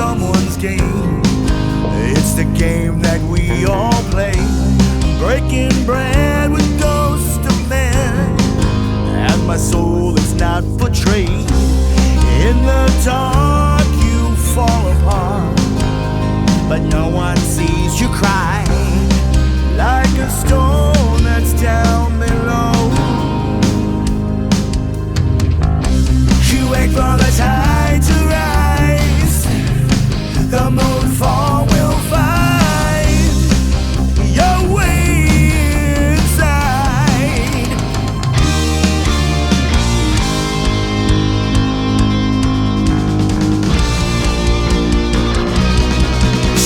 someone's game. It's the game that we all play, breaking bread with ghosts of men. And my soul is not for trade. In the dark you fall apart, but no one sees you cry, like a stone that's down below. You wait for the tide to rise, the moonfall will find your way inside.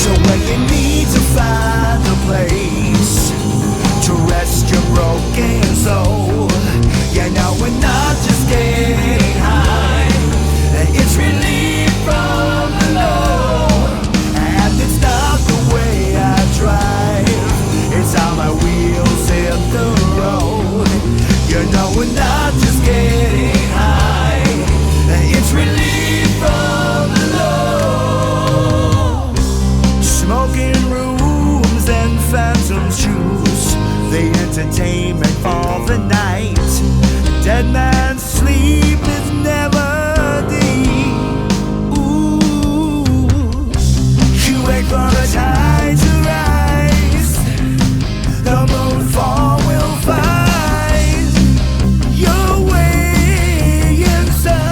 So when you need to find a place to rest your broken soul, you know we're not just getting high, it's relief from the low. And it's not the way I drive, it's how my wheels hit the road. You know we're not just getting high, it's relief from the low. Smoking rooms and phantom shoes, the entertainment for the night. Dead man's sleep is never deep. Ooh, you wait for the tide to rise, the moonfall will find your way inside.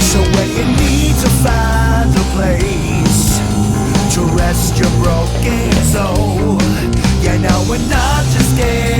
So when you need to find a place to rest your broken soul, you know we're not just scared.